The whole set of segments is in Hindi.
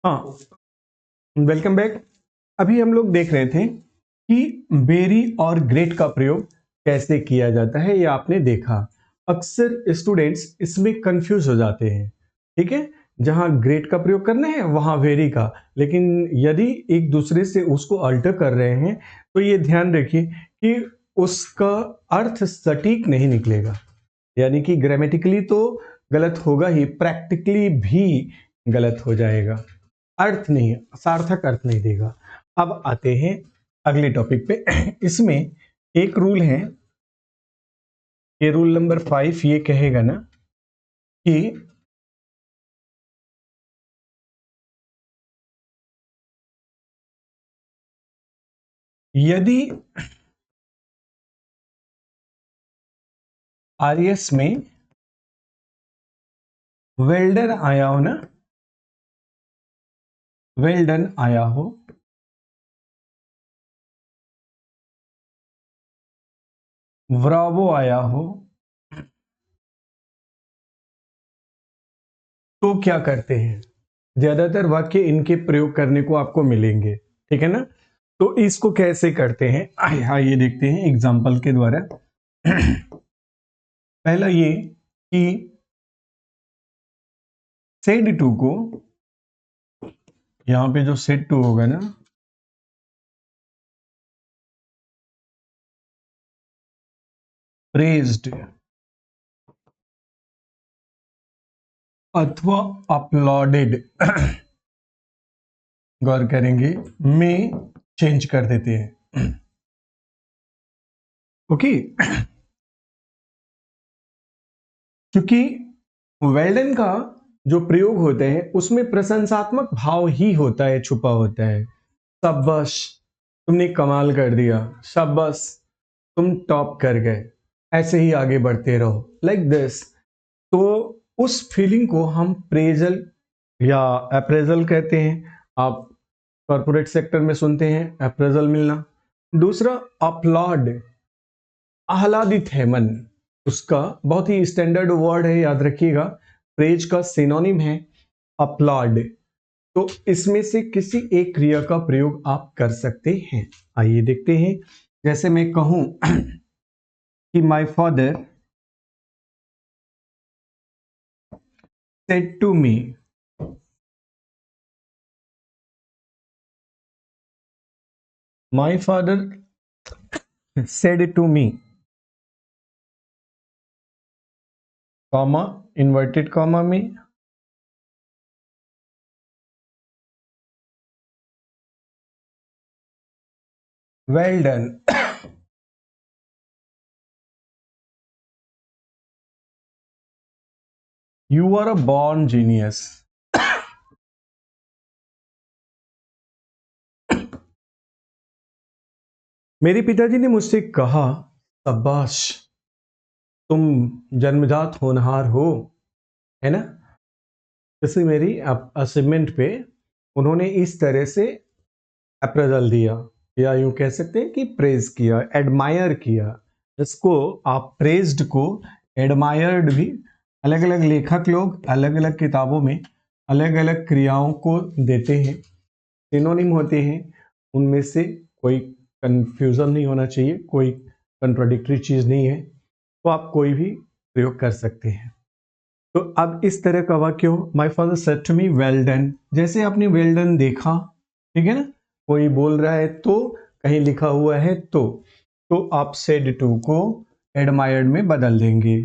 हाँ, वेलकम बैक। अभी हम लोग देख रहे थे कि वेरी और ग्रेट का प्रयोग कैसे किया जाता है, ये आपने देखा। अक्सर स्टूडेंट्स इसमें कंफ्यूज हो जाते हैं, ठीक है। जहां ग्रेट का प्रयोग करना है वहां वेरी का, लेकिन यदि एक दूसरे से उसको अल्टर कर रहे हैं तो ये ध्यान रखिए कि उसका अर्थ सटीक नहीं निकलेगा, यानी कि ग्रामेटिकली तो गलत होगा ही, प्रैक्टिकली भी गलत हो जाएगा, अर्थ नहीं, सार्थक अर्थ नहीं देगा। अब आते हैं अगले टॉपिक पे। इसमें एक रूल है, ये रूल नंबर 5 ये कहेगा ना कि यदि आरएस में वेल डन आया हो ना, वेल डन आया हो, ब्रावो आया हो, तो क्या करते हैं? ज्यादातर वाक्य इनके प्रयोग करने को आपको मिलेंगे, ठीक है ना। तो इसको कैसे करते हैं आइए देखते हैं एग्जाम्पल के द्वारा। पहला ये कि सेड टू को, यहां पे जो सेड टू होगा ना, प्रेज्ड अथवा अपलॉडेड गौर करेंगे में चेंज कर देते हैं। ओके, क्योंकि वेल्डन का जो प्रयोग होते हैं उसमें प्रशंसात्मक भाव ही होता है, छुपा होता है। शाबाश, तुमने कमाल कर दिया, शाबाश, तुम टॉप कर गए, ऐसे ही आगे बढ़ते रहो, लाइक दिस। तो उस फीलिंग को हम प्रेजल या अप्रेजल कहते हैं। आप कॉर्पोरेट सेक्टर में सुनते हैं अप्रेजल मिलना। दूसरा अपलॉड, आह्लादित है मन, उसका बहुत ही स्टैंडर्ड वर्ड है, याद रखिएगा। प्रेज का सिनोनिम है अपलॉड। तो इसमें से किसी एक क्रिया का प्रयोग आप कर सकते हैं। आइए देखते हैं, जैसे मैं कहूं कि my father said to me, my father said to me, comma, inverted comma में, well done, you are a born genius. मेरे पिताजी ने मुझसे कहा, शाबाश, तुम जन्मजात होनहार हो, है ना। जैसे मेरी अचीवमेंट पे उन्होंने इस तरह से अप्रेजल दिया, या यूं कह सकते हैं कि प्रेज किया, एडमायर किया। इसको आप प्रेज्ड को एडमायर्ड भी, अलग अलग लेखक लोग अलग अलग किताबों में अलग अलग क्रियाओं को देते हैं, सिनोनिम होते हैं। उनमें से कोई कंफ्यूजन नहीं होना चाहिए, कोई कंट्राडिक्टरी चीज नहीं है, तो आप कोई भी प्रयोग कर सकते हैं। तो अब इस तरह का वाक्य हो, my father said to me well done, जैसे आपने वेल डन देखा, ठीक है ना। कोई बोल रहा है तो, कहीं लिखा हुआ है तो आप सेड टू को एडमायर्ड में बदल देंगे।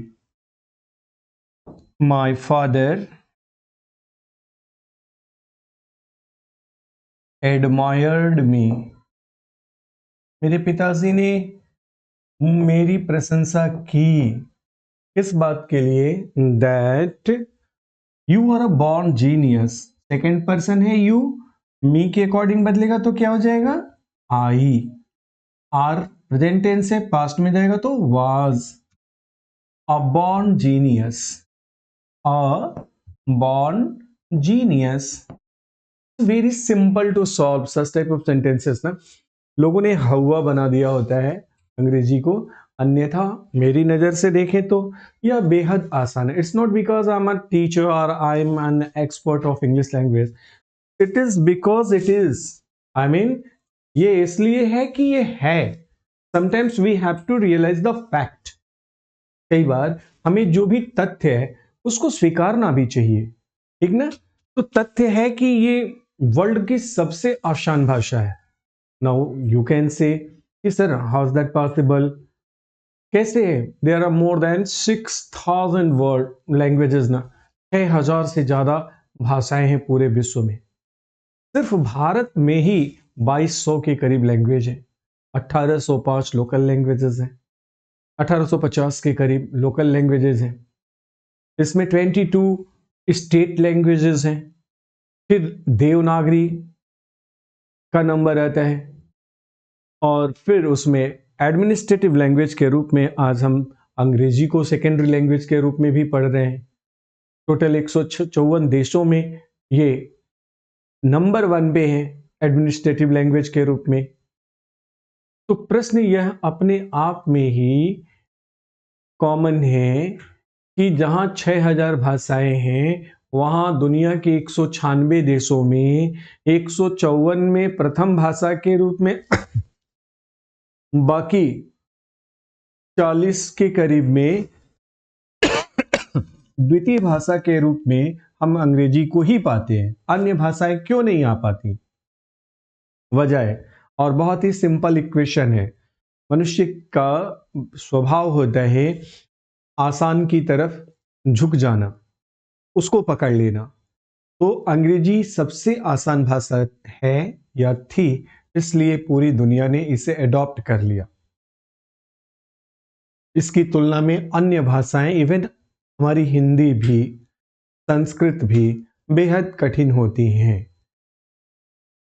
माई फादर एडमायर्ड मी, मेरे पिताजी ने मेरी प्रशंसा की, किस बात के लिए? That you are a born genius, second person है यू, मी के अकॉर्डिंग बदलेगा तो क्या हो जाएगा? आई। आर प्रेजेंट टेंस है, पास्ट में जाएगा तो was. A born genius, a born genius. Very simple to solve such type of sentences ना, लोगों ने हवा बना दिया होता है अंग्रेजी को, अन्यथा मेरी नजर से देखें तो यह बेहद आसान है। It's not because I am a teacher और I am an expert of English language, it is because it is, I mean ये इसलिए है कि ये है। Sometimes we have to realise the fact. कई बार हमें जो भी तथ्य है उसको स्वीकारना भी चाहिए, ठीक ना। तो तथ्य है कि ये वर्ल्ड की सबसे आसान भाषा है। नाउ यू कैन से कि sir how is that possible, कैसे है? There are more than 6000 word languages ना, 6000 से ज्यादा भाषाएं हैं पूरे विश्व में। सिर्फ भारत में ही 2200 के करीब लैंग्वेज है। 1805 लोकल लैंग्वेजेस हैं, 1850 के करीब लोकल लैंग्वेजेस हैं। इसमें 22 स्टेट लैंग्वेजेस हैं। फिर देवनागरी का नंबर आता है, और फिर उसमें एडमिनिस्ट्रेटिव लैंग्वेज के रूप में आज हम अंग्रेजी को सेकेंडरी लैंग्वेज के रूप में भी पढ़ रहे हैं। टोटल 154 देशों में ये नंबर 1 पे है एडमिनिस्ट्रेटिव लैंग्वेज के रूप में। तो प्रश्न यह अपने आप में ही कॉमन है कि जहां 6000 भाषाएं हैं, वहां दुनिया के 196 देशों में 154 में प्रथम भाषा के रूप में, बाकी 40 के करीब में द्वितीय भाषा के रूप में हम अंग्रेजी को ही पाते हैं। अन्य भाषाएं क्यों नहीं आ पाती? वजह है, और बहुत ही सिंपल इक्वेशन है। मनुष्य का स्वभाव होता है आसान की तरफ झुक जाना, उसको पकड़ लेना। तो अंग्रेजी सबसे आसान भाषा है या थी, इसलिए पूरी दुनिया ने इसे अडॉप्ट कर लिया। इसकी तुलना में अन्य भाषाएं, इवन हमारी हिंदी भी, संस्कृत भी बेहद कठिन होती हैं,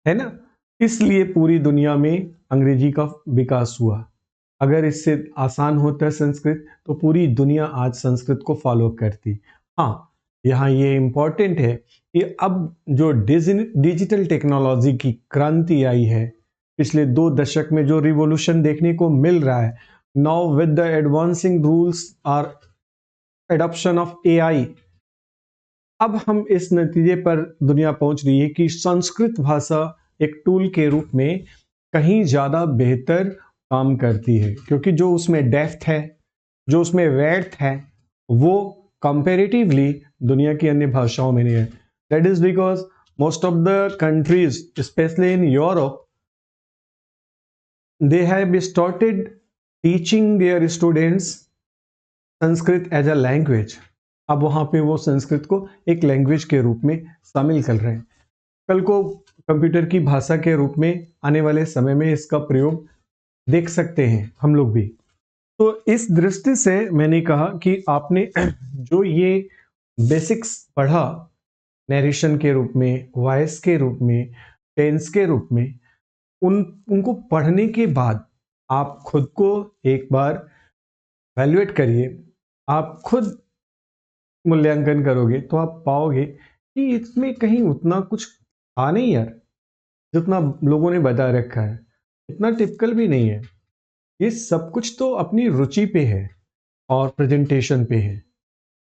है ना। इसलिए पूरी दुनिया में अंग्रेजी का विकास हुआ। अगर इससे आसान होता संस्कृत तो पूरी दुनिया आज संस्कृत को फॉलो करती। हाँ, यहाँ ये इंपॉर्टेंट है कि अब जो डिजिटल टेक्नोलॉजी की क्रांति आई है, पिछले 2 दशक में जो रिवॉल्यूशन देखने को मिल रहा है, now with the advancing rules और एडॉप्शन ऑफ एआई, अब हम इस नतीजे पर दुनिया पहुंच रही है कि संस्कृत भाषा एक टूल के रूप में कहीं ज्यादा बेहतर काम करती है, क्योंकि जो उसमें डेप्थ है, जो उसमें वेड्थ है, वो कंपैरेटिवली दुनिया की अन्य भाषाओं में नहीं है। That is because most of the countries especially in Europe, they have started teaching their students Sanskrit as a language. अब वहां पे वो संस्कृत को एक लैंग्वेज के रूप में शामिल कर रहे हैं। कल को कंप्यूटर की भाषा के रूप में आने वाले समय में इसका प्रयोग देख सकते हैं हम लोग भी। तो इस दृष्टि से मैंने कहा कि आपने जो ये बेसिक्स पढ़ा, नरेशन के रूप में, वॉइस के रूप में, टेंस के रूप में, उनको पढ़ने के बाद आप खुद को एक बार वैल्यूएट करिए। आप खुद मूल्यांकन करोगे तो आप पाओगे कि इसमें कहीं उतना कुछ था नहीं यार, जितना लोगों ने बता रखा है। इतना टिपिकल भी नहीं है। ये सब कुछ तो अपनी रुचि पे है और प्रेजेंटेशन पे है।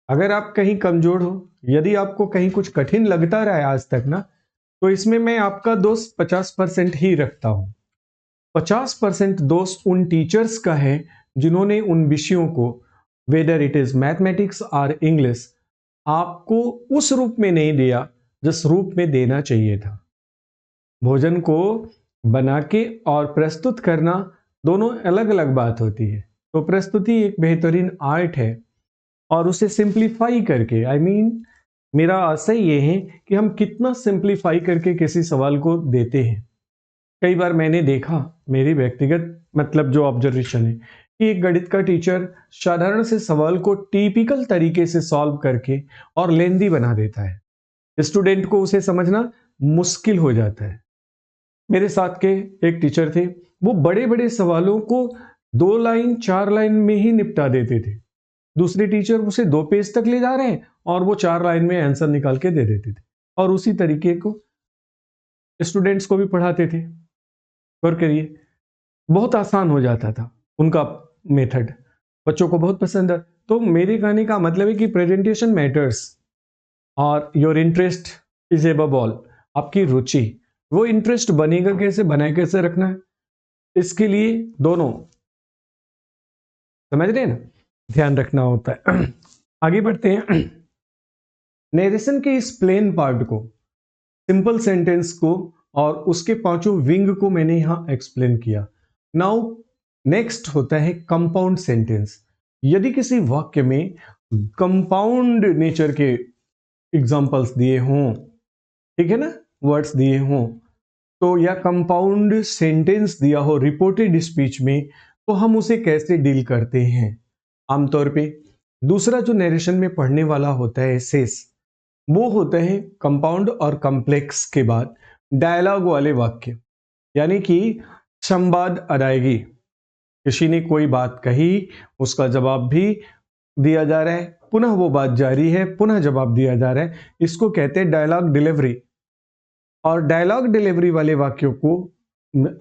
अगर आप कहीं कमजोर हो, यदि आपको कहीं कुछ कठिन लगता रहा है आज तक ना, तो इसमें मैं आपका दोष 50% ही रखता हूं। 50% दोष उन टीचर्स का है जिन्होंने उन विषयों को, वेदर इट इज मैथमेटिक्स और इंग्लिश, आपको उस रूप में नहीं दिया जिस रूप में देना चाहिए था। भोजन को बना के और प्रस्तुत करना दोनों अलग अलग बात होती है। तो प्रस्तुति एक बेहतरीन आर्ट है, और उसे सिंप्लीफाई करके, आई मीन मेरा आशय ये है कि हम कितना सिंप्लीफाई करके किसी सवाल को देते हैं। कई बार मैंने देखा, मेरी व्यक्तिगत मतलब जो ऑब्जर्वेशन है, कि एक गणित का टीचर साधारण से सवाल को टिपिकल तरीके से सॉल्व करके और लेंदी बना देता है। स्टूडेंट को उसे समझना मुश्किल हो जाता है। मेरे साथ के एक टीचर थे, वो बड़े बड़े सवालों को 2 लाइन 4 लाइन में ही निपटा देते थे। दूसरे टीचर उसे 2 पेज तक ले जा रहे हैं और वो 4 लाइन में आंसर निकाल के दे देते थे, और उसी तरीके को स्टूडेंट्स को भी पढ़ाते थे। गौर करिए, बहुत आसान हो जाता था उनका मेथड, बच्चों को बहुत पसंद है। तो मेरे कहने का मतलब है कि प्रेजेंटेशन मैटर्स और your interest is above all. आपकी रुचि, वो इंटरेस्ट बनेगा कैसे, बनाए कैसे रखना है, इसके लिए दोनों समझ रहे हैं ना, ध्यान रखना होता है। आगे बढ़ते हैं। नरेशन के इस प्लेन पार्ट को, सिंपल सेंटेंस को और उसके पांचों विंग को मैंने यहां एक्सप्लेन किया। नाउ नेक्स्ट होता है कंपाउंड सेंटेंस। यदि किसी वाक्य में कंपाउंड नेचर के एग्जांपल्स दिए हों, ठीक है ना, वर्ड्स दिए हों, तो या कंपाउंड सेंटेंस दिया हो रिपोर्टेड स्पीच में, तो हम उसे कैसे डील करते हैं आमतौर पे। दूसरा जो नरेशन में पढ़ने वाला होता है शेष, वो होते हैं कंपाउंड और कॉम्प्लेक्स के बाद डायलॉग वाले वाक्य, यानी कि संवाद अदायगी। किसी ने कोई बात कही, उसका जवाब भी दिया जा रहा है, पुनः वो बात जारी है, पुनः जवाब दिया जा रहा है, इसको कहते हैं डायलॉग डिलीवरी। और डायलॉग डिलीवरी वाले वाक्यों को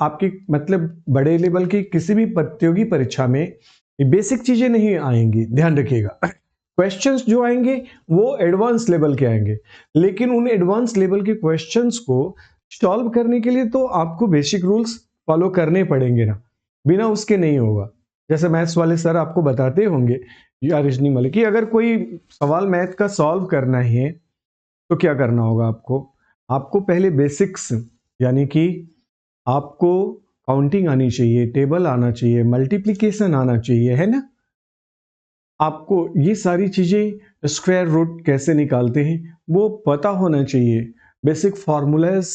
आपकी मतलब बड़े लेवल की किसी भी प्रतियोगी परीक्षा में बेसिक चीजें नहीं आएंगी, ध्यान रखिएगा। क्वेश्चंस जो आएंगे वो एडवांस लेवल के आएंगे, लेकिन उन एडवांस लेवल के क्वेश्चंस को सॉल्व करने के लिए तो आपको बेसिक रूल्स फॉलो करने पड़ेंगे ना, बिना उसके नहीं होगा। जैसे मैथ्स वाले सर आपको बताते होंगे या रीजनिंग वाले कि अगर कोई सवाल मैथ का सॉल्व करना है तो क्या करना होगा आपको पहले बेसिक्स, यानी कि आपको काउंटिंग आनी चाहिए, टेबल आना चाहिए, मल्टीप्लिकेशन आना चाहिए, है ना, आपको ये सारी चीजें, स्क्वायर रूट कैसे निकालते हैं वो पता होना चाहिए, बेसिक फॉर्मूलाज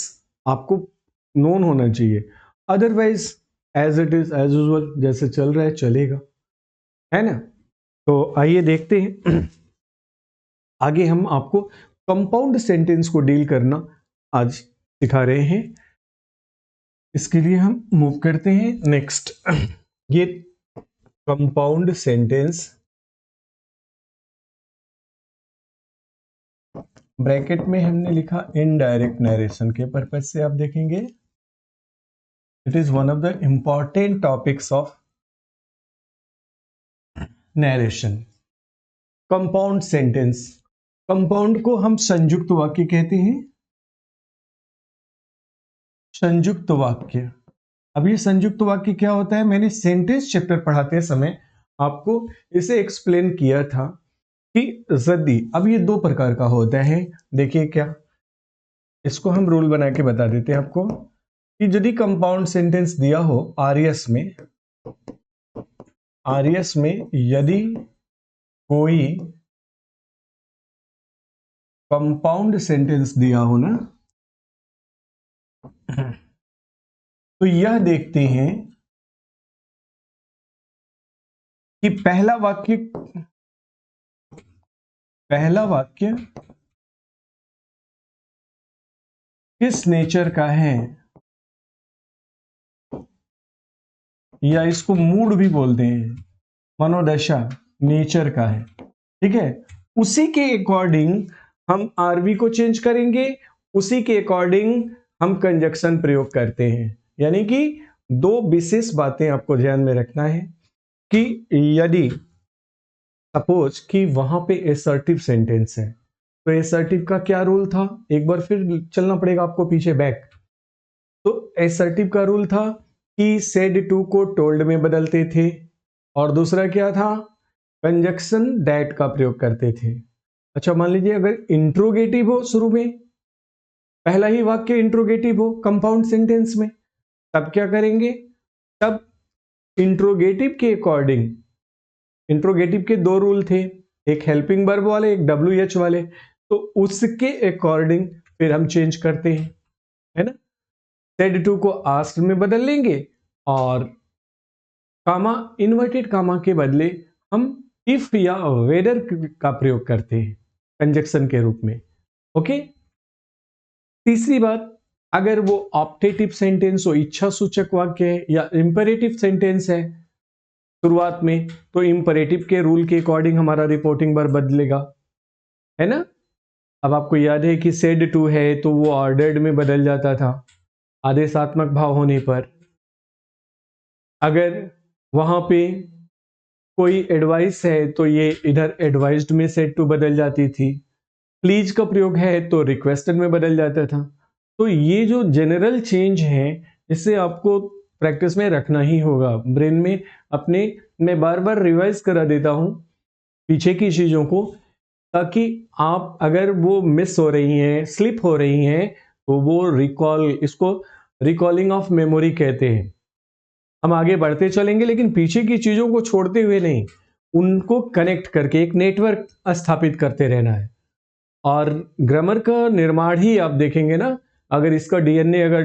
आपको नोन होना चाहिए। Otherwise as it is as usual जैसे चल रहा है चलेगा, है ना। तो आइए देखते हैं। आगे हम आपको कंपाउंड सेंटेंस को डील करना आज सिखा रहे हैं। इसके लिए हम मूव करते हैं नेक्स्ट। ये कंपाउंड सेंटेंस ब्रैकेट में हमने लिखा इनडायरेक्ट नरेशन के पर्पज से, आप देखेंगे it is one of the important topics of narration. Compound sentence, compound को हम संयुक्त वाक्य कहते हैं, संयुक्त वाक्य। अब ये संयुक्त वाक्य क्या होता है, मैंने सेंटेंस चैप्टर पढ़ाते समय आपको इसे एक्सप्लेन किया था कि यदि, अब ये दो प्रकार का होता है, देखिए क्या, इसको हम रूल बना के बता देते हैं आपको कि यदि कंपाउंड सेंटेंस दिया हो आरएस में यदि कोई कंपाउंड सेंटेंस दिया हो ना, तो यह देखते हैं कि पहला वाक्य किस नेचर का है, या इसको मूड भी बोलते हैं, मनोदशा, नेचर का है, ठीक है। उसी के अकॉर्डिंग हम आरबी को चेंज करेंगे, उसी के अकॉर्डिंग हम कंजक्शन प्रयोग करते हैं। यानी कि दो विशेष बातें आपको ध्यान में रखना है कि यदि सपोज कि वहां पे एसर्टिव सेंटेंस है, तो एसर्टिव का क्या रूल था, एक बार फिर चलना पड़ेगा आपको पीछे बैक। तो एसर्टिव का रूल था कि सेड टू को टोल्ड में बदलते थे, और दूसरा क्या था, कंजक्शन दैट का प्रयोग करते थे। अच्छा, मान लीजिए अगर इंट्रोगेटिव हो, शुरू में पहला ही वाक्य इंट्रोगेटिव हो कंपाउंड सेंटेंस में, तब क्या करेंगे, तब इंट्रोगेटिव के अकॉर्डिंग, इंट्रोगेटिव के दो रूल थे, एक हेल्पिंग वर्ब वाले, एक WH वाले, तो उसके अकॉर्डिंग फिर हम चेंज करते हैं, है ना। सेड टू को आस्क्ड में बदल लेंगे, और कामा, इन्वर्टेड कामा के बदले हम इफ या वेदर का प्रयोग करते हैं कंजक्शन के रूप में, ओके। तीसरी बात, अगर वो ऑप्टेटिव सेंटेंस हो, इच्छा सूचक वाक्य है, या इंपेरेटिव सेंटेंस है शुरुआत में, तो इंपेरेटिव के रूल के अकॉर्डिंग हमारा रिपोर्टिंग वर्ब बदलेगा, है ना। अब आपको याद है कि सेड टू है तो वो ऑर्डर्ड में बदल जाता था आदेशात्मक भाव होने पर। अगर वहां पे कोई एडवाइस है तो ये इधर एडवाइज्ड में सेड टू बदल जाती थी। प्लीज का प्रयोग है तो रिक्वेस्टेड में बदल जाता था। तो ये जो जनरल चेंज है, इसे आपको प्रैक्टिस में रखना ही होगा ब्रेन में अपने। मैं बार बार रिवाइज करा देता हूँ पीछे की चीज़ों को, ताकि आप अगर वो मिस हो रही हैं, स्लिप हो रही हैं, तो वो रिकॉल, इसको रिकॉलिंग ऑफ मेमोरी कहते हैं। हम आगे बढ़ते चलेंगे लेकिन पीछे की चीज़ों को छोड़ते हुए नहीं, उनको कनेक्ट करके एक नेटवर्क स्थापित करते रहना है। और ग्रामर का निर्माण ही आप देखेंगे ना, अगर इसका डीएनए अगर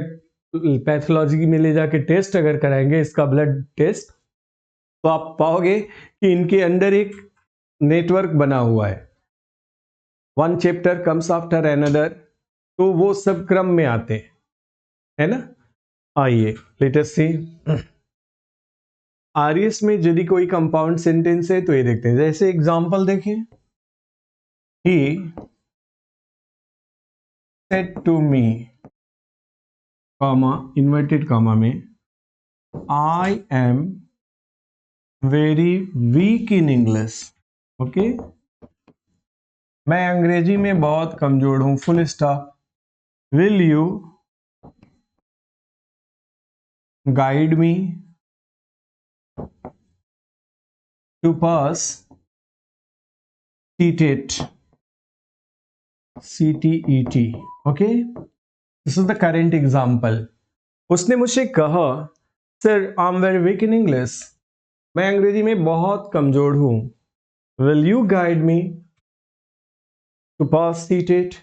पैथोलॉजी में ले जाके टेस्ट अगर कराएंगे, इसका ब्लड टेस्ट, तो आप पाओगे कि इनके अंदर एक नेटवर्क बना हुआ है। One chapter comes after another, तो वो सब क्रम में आते हैं, है ना। आइए लेट अस सी। आरएस में यदि कोई कंपाउंड सेंटेंस है तो ये देखते हैं। जैसे एग्जांपल देखें, he said to me, comma inverted comma में, I am very weak in English. Okay, मैं अंग्रेजी में बहुत कमजोर हूं, full stop. Will you guide me to pass CTET, CTET। Okay, this is the current example. उसने मुझसे कहा, sir I am very weak in English, मैं अंग्रेजी में बहुत कमजोर हूं। Will you guide me to pass CTET,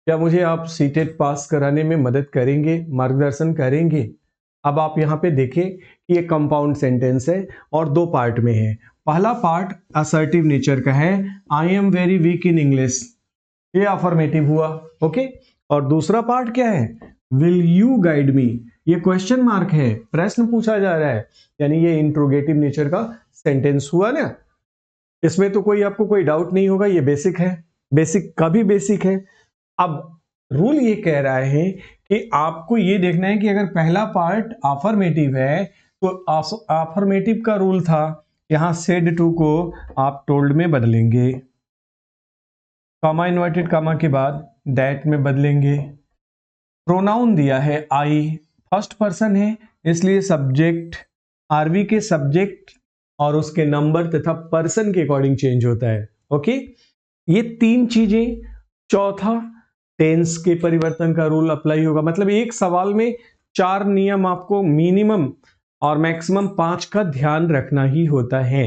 क्या मुझे आप CTET पास कराने में मदद करेंगे, मार्गदर्शन करेंगे। अब आप यहाँ पे देखें कि ये कंपाउंड सेंटेंस है और दो पार्ट में है। पहला पार्ट असर्टिव नेचर का है, आई am very weak in English, ये अफर्मेटिव हुआ। ओके, और दूसरा पार्ट क्या है, विल यू गाइड मी, ये क्वेश्चन मार्क है, प्रश्न पूछा जा रहा है, यानी ये इंट्रोगेटिव नेचर का सेंटेंस हुआ ना। इसमें तो कोई आपको कोई डाउट नहीं होगा, ये बेसिक है, बेसिक का भी बेसिक है। अब रूल ये कह रहा है कि आपको ये देखना है कि अगर पहला पार्ट अफर्मेटिव है तो अफर्मेटिव का रूल था, यहां सेड टू को आप टोल्ड में बदलेंगे, कॉमा इन्वर्टेड कॉमा के बाद दैट में बदलेंगे। प्रोनाउन दिया है आई, फर्स्ट पर्सन है, इसलिए सब्जेक्ट आरवी के सब्जेक्ट और उसके नंबर तथा पर्सन के अकॉर्डिंग चेंज होता है। ओके, ये तीन चीजें। चौथा, टेंस के परिवर्तन का रूल अप्लाई होगा, मतलब एक सवाल में 4 नियम आपको मिनिमम और मैक्सिमम 5 का ध्यान रखना ही होता है।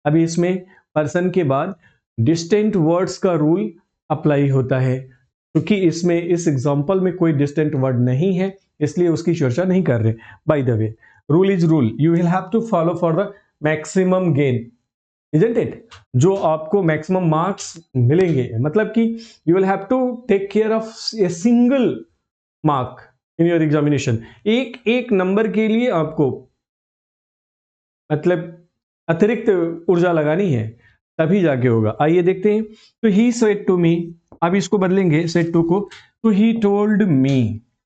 अभी इसमें पर्सन के बाद डिस्टेंट वर्ड्स का रूल अप्लाई होता है, क्योंकि इसमें इस एग्जांपल में कोई डिस्टेंट वर्ड नहीं है, इसलिए उसकी चर्चा नहीं कर रहे। By the way, rule is rule, you will have to follow for the maximum gain, isn't it? जो आपको मैक्सिमम मार्क्स मिलेंगे, मतलब कि you will have to take care of a single mark in your examination. एक एक नंबर के लिए आपको मतलब अतिरिक्त ऊर्जा लगानी है, तभी जाके होगा। आइए देखते हैं। तो ही सेड टू मी, अब इसको बदलेंगे सेड टू को, तो ही told me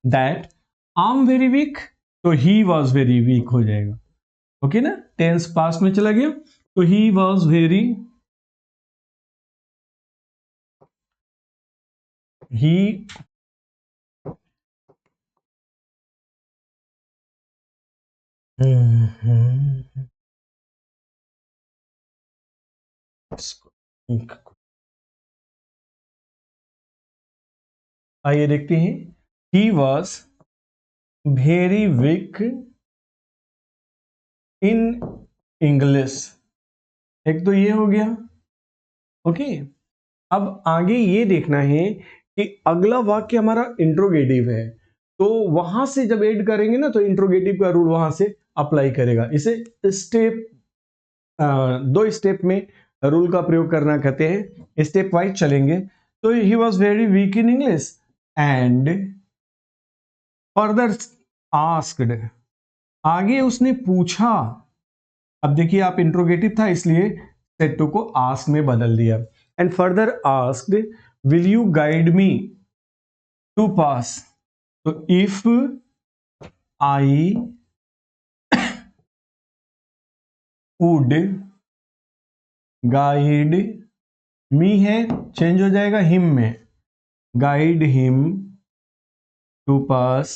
that I am very week, तो ही वॉज वेरी वीक हो जाएगा। ओके ना, टेंस पास में चला गया, तो ही वॉज वेरी, ही आइए देखते हैं। ही was very weak in English, एक तो ये हो गया। ओके, अब आगे ये देखना है कि अगला वाक्य हमारा इंट्रोगेटिव है, तो वहां से जब ऐड करेंगे ना, तो इंट्रोगेटिव का रूल वहां से अप्लाई करेगा। इसे स्टेप, दो स्टेप में रूल का प्रयोग करना कहते हैं, स्टेप वाइज चलेंगे। तो ही was very weak in English and further asked, आगे उसने पूछा। अब देखिए, आप इंट्रोगेटिव था इसलिए सेड टू को आस्क में बदल दिया। And further asked will you guide me to pass, तो if I would guide me है, चेंज हो जाएगा हिम में, guide him to pass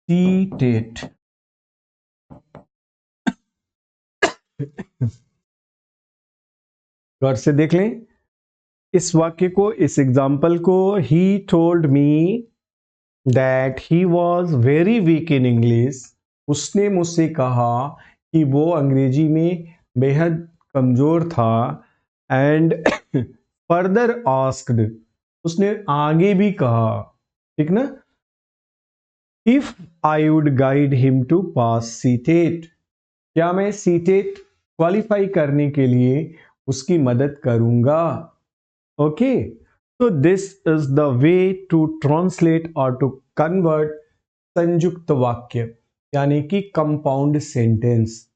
CTET. गौर से देख लें इस वाक्य को, इस एग्जाम्पल को। He told me that he was very weak in English. उसने मुझसे कहा कि वो अंग्रेजी में बेहद कमजोर था। एंड फर्दर आस्क्ड, उसने आगे भी कहा, ठीक ना, if I would guide him to pass CTET, क्या मैं सीटेट क्वालिफाई करने के लिए उसकी मदद करूंगा। ओके, तो this is the way to translate और टू कन्वर्ट संयुक्त वाक्य यानी कि कंपाउंड सेंटेंस।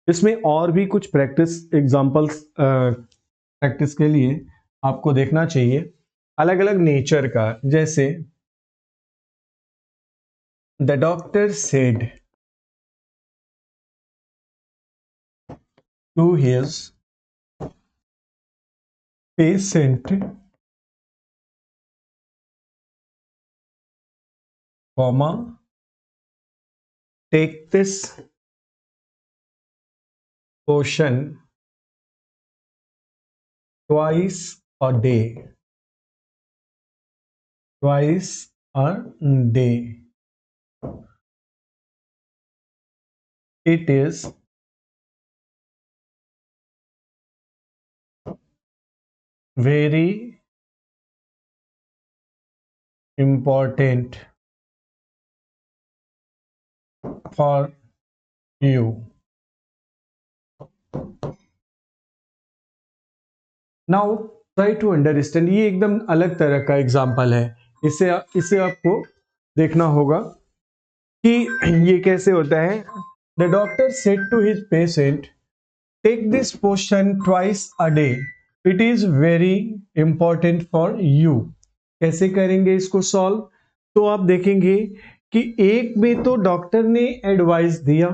इसमें और भी कुछ प्रैक्टिस एग्जांपल्स प्रैक्टिस के लिए आपको देखना चाहिए अलग अलग नेचर का। जैसे the doctor said to his patient, comma, take this potion twice a day, twice a day, it is very important for you। Now try to understand, ये एकदम अलग तरह का एग्जाम्पल है। इसे आपको देखना होगा कि ये कैसे होता है। The doctor said to his patient take this potion twice a day, it is very important for you. कैसे करेंगे इसको सॉल्व, तो आप देखेंगे कि एक में तो डॉक्टर ने एडवाइस दिया।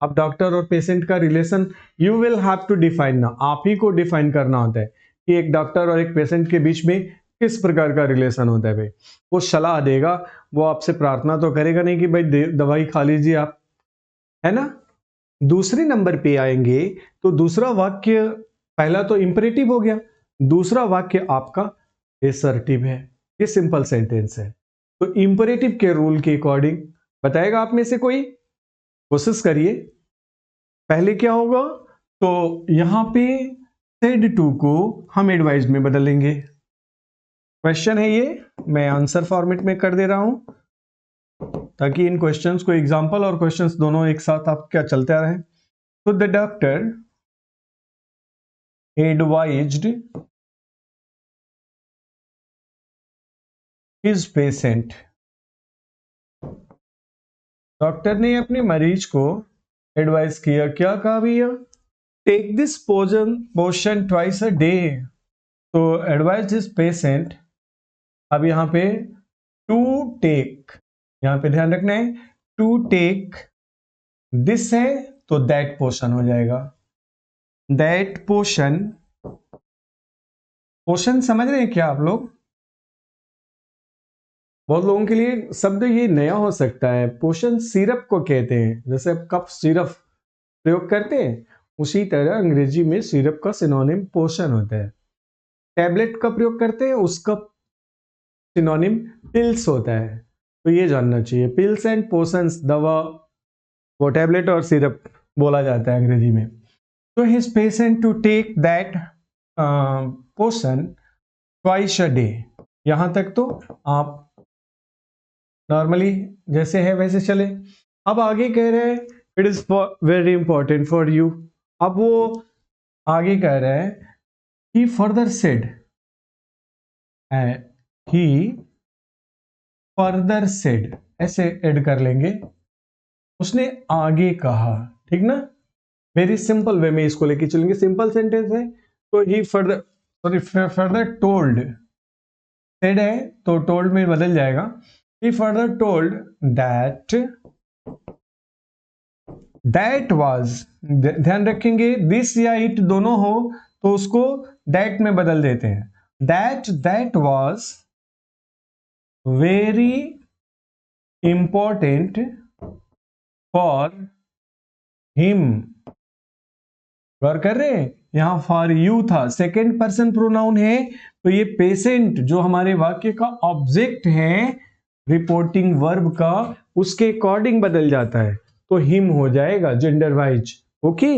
अब डॉक्टर और पेशेंट का relation you will have to define ना, आप ही को डिफाइन करना होता है कि एक डॉक्टर और एक पेशेंट के बीच में किस प्रकार का रिलेशन होता है। भाई वो सलाह देगा, वो आपसे प्रार्थना तो करेगा नहीं कि भाई दवाई खा लीजिए आप, है ना। दूसरे नंबर पे आएंगे तो दूसरा वाक्य, पहला तो इंपरेटिव हो गया, दूसरा वाक्य आपका एसर्टिव है। ये सिंपल सेंटेंस है। तो इंपरेटिव के रूल के अकॉर्डिंग बताएगा आप में से कोई, कोशिश करिए। पहले क्या होगा, तो यहां पे सेड टू को हम एडवाइज में बदलेंगे। क्वेश्चन है ये, मैं आंसर फॉर्मेट में कर दे रहा हूं ताकि इन क्वेश्चंस को, एग्जांपल और क्वेश्चंस दोनों एक साथ आप क्या चलते रहे। तो the doctor advised his patient, doctor ने अपने मरीज को एडवाइस किया, क्या कहा भैया, take this potion twice a day. तो एडवाइज दिस पेशेंट, अब यहां पे टू टेक, यहां पे ध्यान रखना है टू टेक दिस है तो दैट पोशन हो जाएगा। दैट पोशन, पोशन समझ रहे हैं क्या आप लोग। बहुत लोगों के लिए शब्द ये नया हो सकता है। पोशन सिरप को कहते हैं, जैसे आप कफ सिरप प्रयोग करते हैं उसी तरह अंग्रेजी में सिरप का सिनोनिम पोशन होता है। टैबलेट का प्रयोग करते हैं उसका सिनोनिम पिल्स होता है। तो ये जानना चाहिए, पिल्स एंड पोशंस, दवा वो टैबलेट और सिरप बोला जाता है अंग्रेजी में। तो his patient to take that potion twice a day. यहां तक तो आप नॉर्मली जैसे है वैसे चले। अब आगे कह रहे हैं it is very important for you. अब वो आगे कह रहे हैं ही फर्दर सेड, ही फर्दर सेड, ऐसे ऐड कर लेंगे, उसने आगे कहा, ठीक ना। वेरी सिंपल वे में इसको लेके चलेंगे, सिंपल सेंटेंस है। तो he further, sorry further told, said है तो टोल्ड में बदल जाएगा। He further told that, that was, ध्यान रखेंगे दिस या इट दोनों हो तो उसको दैट में बदल देते हैं। That was very important for him. गौर कर रहे हैं, यहां फॉर यू था, सेकेंड पर्सन प्रोनाउन है, तो ये पेशेंट जो हमारे वाक्य का ऑब्जेक्ट है रिपोर्टिंग वर्ब का, उसके अकॉर्डिंग बदल जाता है, तो हिम हो जाएगा जेंडर वाइज। ओके,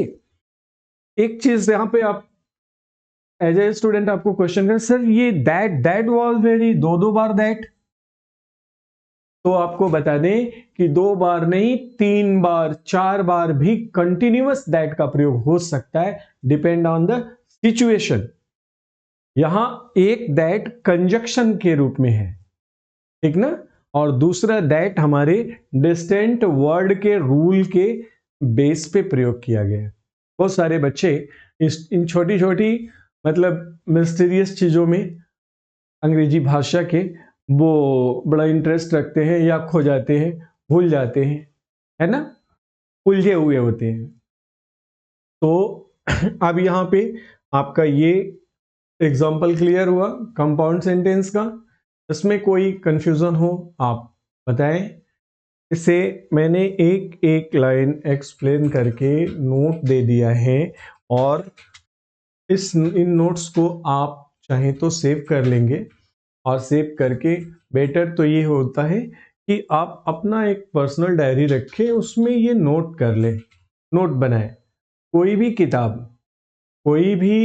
एक चीज यहां पे आप एज ए स्टूडेंट आपको क्वेश्चन करें, सर ये दैट वाज वेरी दो बार दैट, तो आपको बता दें कि 2 बार नहीं, 3 बार 4 बार भी कंटिन्यूअस दैट का प्रयोग हो सकता है, डिपेंड ऑन द सिचुएशन। यहां एक दैट कंजक्शन के रूप में है, ठीक ना, और दूसरा दैट हमारे डिस्टेंट वर्ड के रूल के बेस पे प्रयोग किया गया है। बहुत सारे बच्चे इन छोटी छोटी मतलब मिस्टीरियस चीजों में अंग्रेजी भाषा के वो बड़ा इंटरेस्ट रखते हैं या खो जाते हैं, भूल जाते हैं, है ना, उलझे हुए होते हैं। तो अब यहां पे आपका ये एग्जाम्पल क्लियर हुआ कंपाउंड सेंटेंस का, इसमें कोई कंफ्यूजन हो आप बताएं। इसे मैंने एक एक लाइन एक्सप्लेन करके नोट दे दिया है, और इन नोट्स को आप चाहें तो सेव कर लेंगे, और सेव करके बेटर तो ये होता है कि आप अपना एक पर्सनल डायरी रखें, उसमें ये नोट कर लें, नोट बनाएं। कोई भी किताब, कोई भी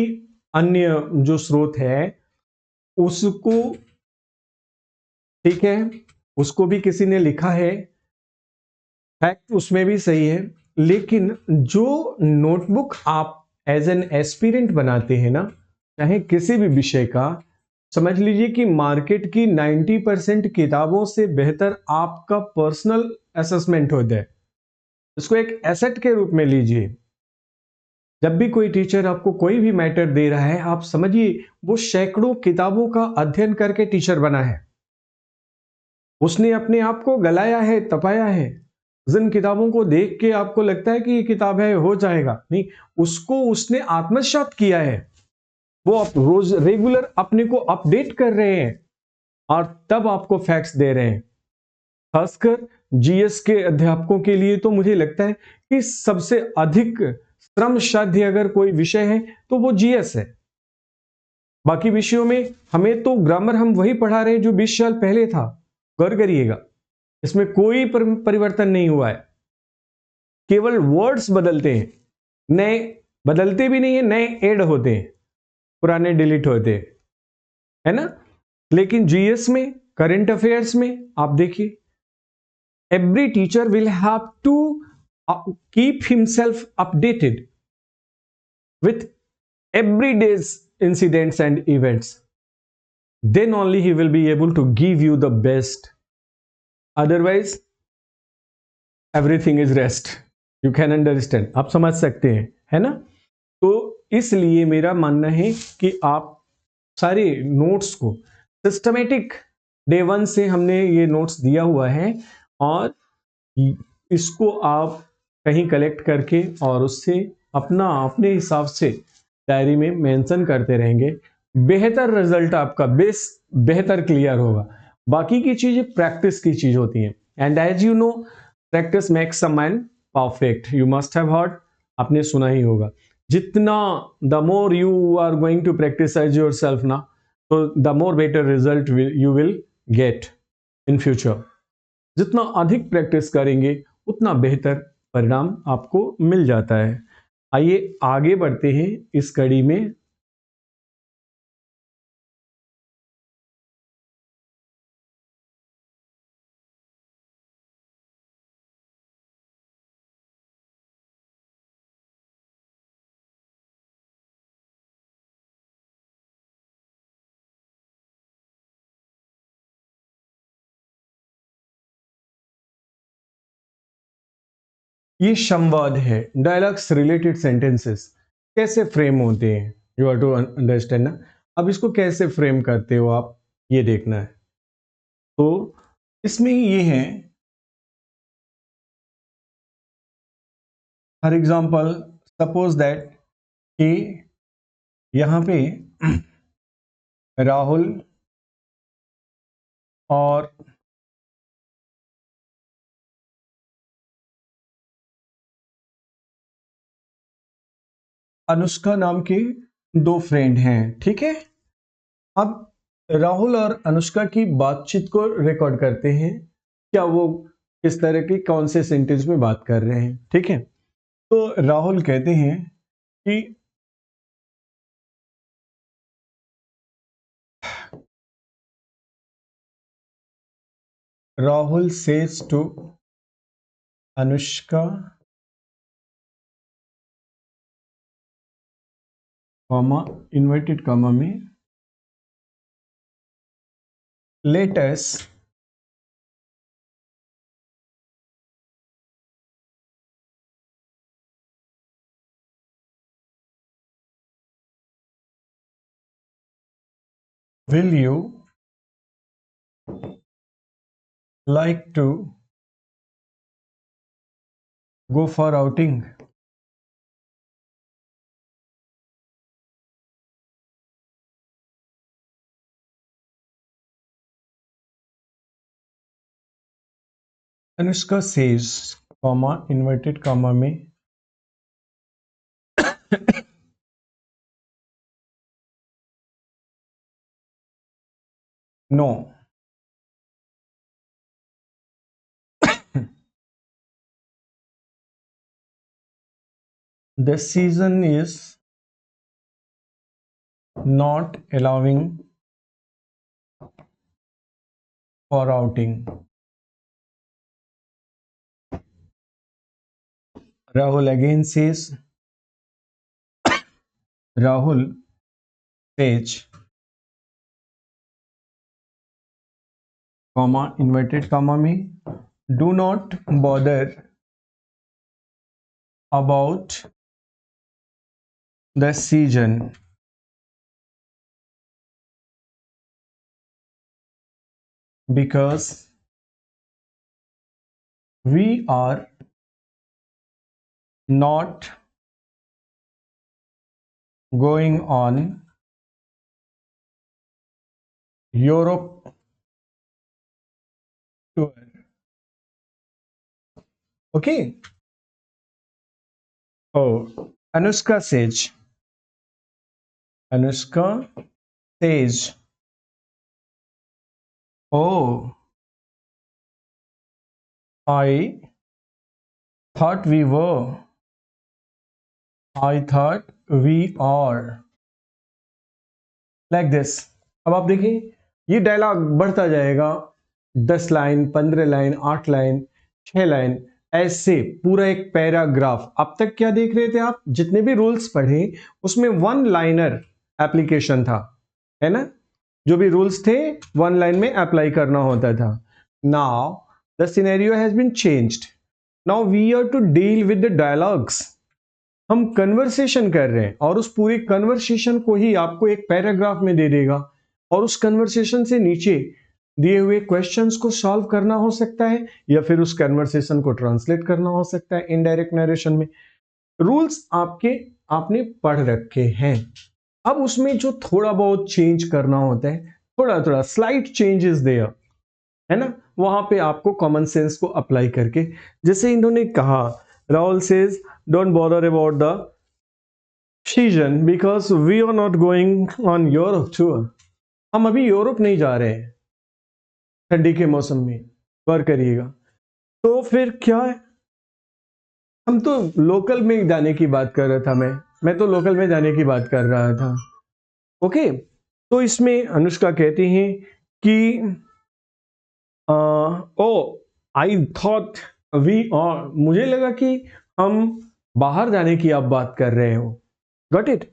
अन्य जो स्रोत है उसको, ठीक है, उसको भी किसी ने लिखा है, फैक्ट उसमें भी सही है, लेकिन जो नोटबुक आप एज एन एस्पिरेंट बनाते हैं ना, चाहे किसी भी विषय का, समझ लीजिए कि मार्केट की 90% किताबों से बेहतर आपका पर्सनल असेसमेंट होता है। इसको एक एसेट के रूप में लीजिए। जब भी कोई टीचर आपको कोई भी मैटर दे रहा है, आप समझिए वो सैकड़ों किताबों का अध्ययन करके टीचर बना है, उसने अपने आप को गलाया है, तपाया है। जिन किताबों को देख के आपको लगता है कि ये किताब है, हो जाएगा, नहीं, उसको उसने आत्मसात किया है, वो आप रोज रेगुलर अपने को अपडेट कर रहे हैं, और तब आपको फैक्ट्स दे रहे हैं। खासकर जीएस के अध्यापकों के लिए तो मुझे लगता है कि सबसे अधिक श्रम साध्य अगर कोई विषय है तो वो जीएस है। बाकी विषयों में हमें तो ग्रामर हम वही पढ़ा रहे हैं जो 20 साल पहले था। गौर करिएगा, इसमें कोई परिवर्तन नहीं हुआ है, केवल वर्ड्स बदलते हैं, नए बदलते भी नहीं है, नए ऐड होते हैं, पुराने डिलीट होते हैं, है ना। लेकिन जीएस में, करंट अफेयर्स में आप देखिए, every teacher will have to keep himself updated with everyday's incidents and events, then only he will be able to give you the best, otherwise everything is rest, you can understand, आप समझ सकते हैं, है ना। तो इसलिए मेरा मानना है कि आप सारे नोट्स को सिस्टमेटिक, डे 1 से हमने ये नोट्स दिया हुआ है, और इसको आप कहीं कलेक्ट करके और उससे अपने हिसाब से डायरी में मेंशन करते रहेंगे, बेहतर रिजल्ट आपका बेहतर क्लियर होगा। बाकी की चीजें प्रैक्टिस की चीज होती हैं, and as you know practice makes a man perfect, you must have heard, आपने सुना ही होगा। जितना the more you are going to practice as yourself ना, तो the more better result you will get in future. जितना अधिक प्रैक्टिस करेंगे उतना बेहतर परिणाम आपको मिल जाता है। आइए आगे बढ़ते हैं इस कड़ी में। ये संवाद है, डायलॉग्स रिलेटेड सेंटेंसेस कैसे फ्रेम होते हैं, यू आर टू अंडरस्टैंड ना। अब इसको कैसे फ्रेम करते हो आप, ये देखना है। तो इसमें ये है, फॉर एग्जांपल सपोज दैट कि यहां पे राहुल और अनुष्का नाम के दो फ्रेंड हैं, ठीक है। अब राहुल और अनुष्का की बातचीत को रिकॉर्ड करते हैं, क्या वो किस तरह की कौन से सेंटेंस में बात कर रहे हैं, ठीक है। तो राहुल कहते हैं कि Rahul says to Anushka comma inverted comma में let us will you like to go for outing? Anushka says comma inverted comma में no, this season is not allowing for outing. Rahul again says, Rahul says comma inverted comma में do not bother about the season because we are not going on Europe tour. Okay. Oh, Anushka says, oh, I thought we were. I thought we are. Like this. अब आप देखिए ये डायलॉग बढ़ता जाएगा, 10 लाइन, 15 लाइन, 8 लाइन, 6 लाइन, ऐसे पूरा एक पैराग्राफ। अब तक क्या देख रहे थे आप? जितने भी रूल्स पढ़े उसमें वन लाइनर एप्लीकेशन था, है ना। जो भी रूल्स थे वन लाइन में अप्लाई करना होता था। Now the scenario has been changed, now we are to deal with the dialogues. हम कन्वर्सेशन कर रहे हैं और उस पूरी कन्वर्सेशन को ही आपको एक पैराग्राफ में दे देगा और उस कन्वर्सेशन से नीचे दिए हुए क्वेश्चंस को सॉल्व करना हो सकता है या फिर उस कन्वर्सेशन को ट्रांसलेट करना हो सकता है इनडायरेक्ट नरेशन में। रूल्स आपने पढ़ रखे हैं। अब उसमें जो थोड़ा बहुत चेंज करना होता है, थोड़ा स्लाइट चेंजेस देयर, है ना, वहां पे आपको कॉमन सेंस को अप्लाई करके, जैसे इन्होंने कहा, Rahul says don't bother about the season because we are not going on Europe tour. हम अभी यूरोप नहीं जा रहे हैं ठंडी के मौसम में, गौर करिएगा। तो फिर क्या है, हम तो लोकल में जाने की बात कर रहा था, मैं तो लोकल में जाने की बात कर रहा था। ओके, तो इसमें अनुष्का कहती हैं कि ओ आई थॉट वी आर, मुझे लगा कि हम बाहर जाने की आप बात कर रहे हो। Got it.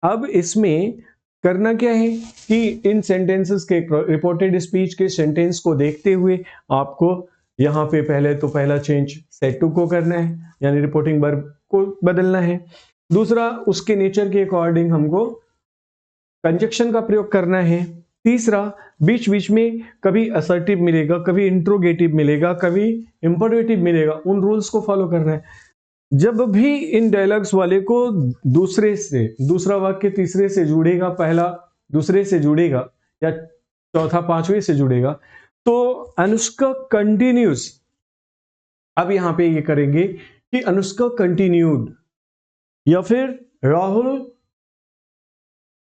अब इसमें करना क्या है कि इन सेंटेंसेस के, रिपोर्टेड स्पीच के सेंटेंस को देखते हुए आपको यहां पे पहले तो पहला चेंज सेट टू को करना है, यानी रिपोर्टिंग वर्ब को बदलना है। दूसरा, उसके नेचर के अकॉर्डिंग हमको कंजक्शन का प्रयोग करना है। तीसरा, बीच बीच में कभी असर्टिव मिलेगा, कभी इंट्रोगेटिव मिलेगा, कभी इंपरेटिव मिलेगा, उन रूल्स को फॉलो करना है। जब भी इन डायलॉग्स वाले को दूसरे से, दूसरा वाक्य तीसरे से जुड़ेगा, पहला दूसरे से जुड़ेगा या चौथा पांचवें से जुड़ेगा, तो अनुष्का कंटिन्यूस, अब यहां पे ये करेंगे कि अनुष्का कंटिन्यूड, या फिर राहुल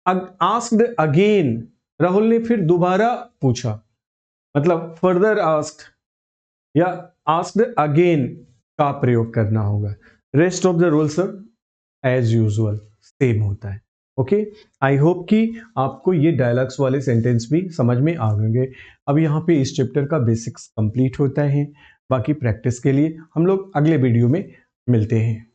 आस्क्ड अगेन, राहुल ने फिर दोबारा पूछा, मतलब फर्दर आस्क्ड या आस्क्ड अगेन का प्रयोग करना होगा। Rest of the rules as usual same होता है। ओके, आई होप कि आपको ये डायलॉग्स वाले सेंटेंस भी समझ में आ गए। अब यहाँ पे इस चैप्टर का बेसिक्स कंप्लीट होता है। बाकी प्रैक्टिस के लिए हम लोग अगले वीडियो में मिलते हैं।